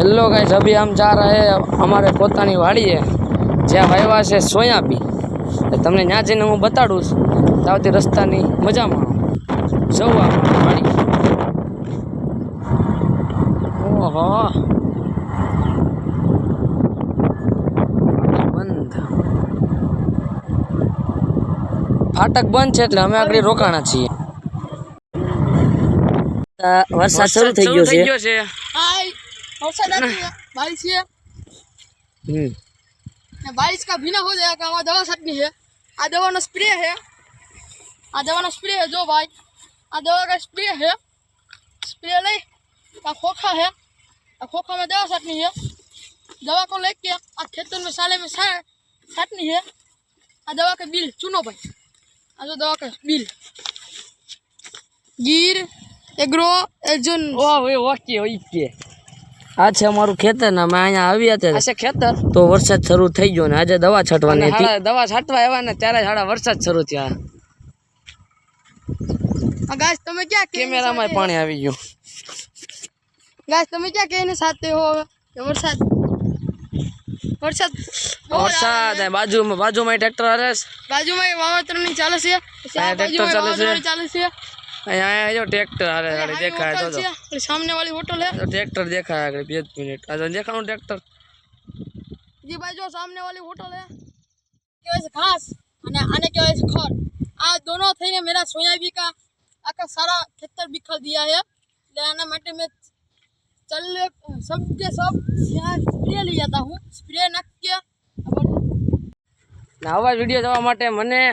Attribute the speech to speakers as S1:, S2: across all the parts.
S1: Hello guys, अभी हम जा रहे हैं हमारे પોતાની વાડીએ જ્યાં વાવ્યા છે સોયાબીન। તમને ત્યાં જઈને હું બતાડું આવતી રસ્તાની મજા માણો। જવું આપણી વાડી। ઓહો, બંધ, ફાટક બંધ છે એટલે અમે આગળ રોકાણા છીએ। વરસાદ શરૂ થઈ ગયો છે।
S2: बारिश है बारिश का भीना हो जाएगा। हमारा दवा छटनी है। आ दवा ना स्प्रे है। आ दवा ना स्प्रे है जो भाई आ दवा का स्प्रे है। स्प्रे ले आ खोखा है। आ खोखा में दवा छटनी है। दवा को लेके आ खेतों में साले में छटनी है। आ दवा का बिल चुनो भाई। आ जो दवा का बिल गिर एग्रो एजन
S1: ओके ओके। आ છે અમારું ખેતર ને અમે અહીંયા આવ્યા હતા। આ છે ખેતર તો વરસાદ શરૂ થઈ ગયો ને આજે દવા છાંટવાની હતી। દવા છાંટવા આવ્યા ને ત્યારે સાડા વરસાદ શરૂ થયા।
S2: गाइस તમે क्या
S1: કેમેરામાં પાણી આવી ગયું।
S2: गाइस તમે क्या कहना चाहते हो कि वरसाद वरसाद
S1: वरसाद है। बाजूમાં ટ્રેક્ટર હાલે છે।
S2: बाजूમાં વાવાતરણી ચાલે છે।
S1: ટ્રેક્ટર ચાલે છે।
S2: ચાલે છે।
S1: અહીંયા જો ટ્રેક્ટર હાલે ગાડી દેખાય તો
S2: सामने वाली होटल है।
S1: तो ट्रैक्टर देखा है आगे 5 मिनट आ देखा हूं ट्रैक्टर
S2: जी भाई जो सामने वाली होटल है के घास आने के वजह से खर आ दोनों थे मेरा सोयाबीन का आका सारा खेतर बिखर दिया है। लेना माटे में चल सब के सब स्प्रे ले जाता हूं। स्प्रे नक के
S1: नवा वीडियो જોવા માટે મને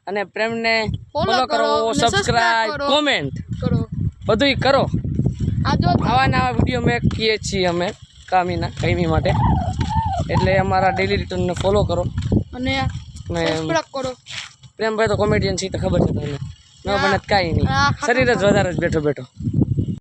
S1: અને પ્રેમને ફોલો કરો, સબસ્ક્રાઇબ, કોમેન્ટ
S2: करो
S1: બધુંય કરો।
S2: आ जो
S1: આવા નવા વિડીયો મેં કીએ છીએ અમે કામી માટે, એટલે અમારા ડેલી રિટર્નને ફોલો કરો
S2: અને
S1: ને
S2: સબસ્ક્રાઇબ કરો।
S1: પ્રેમભાઈ તો કોમેડિયન છે તો ખબર છે તમને, ન બને કાંઈ નહીં, શરીર જ વધારે જ બેઠો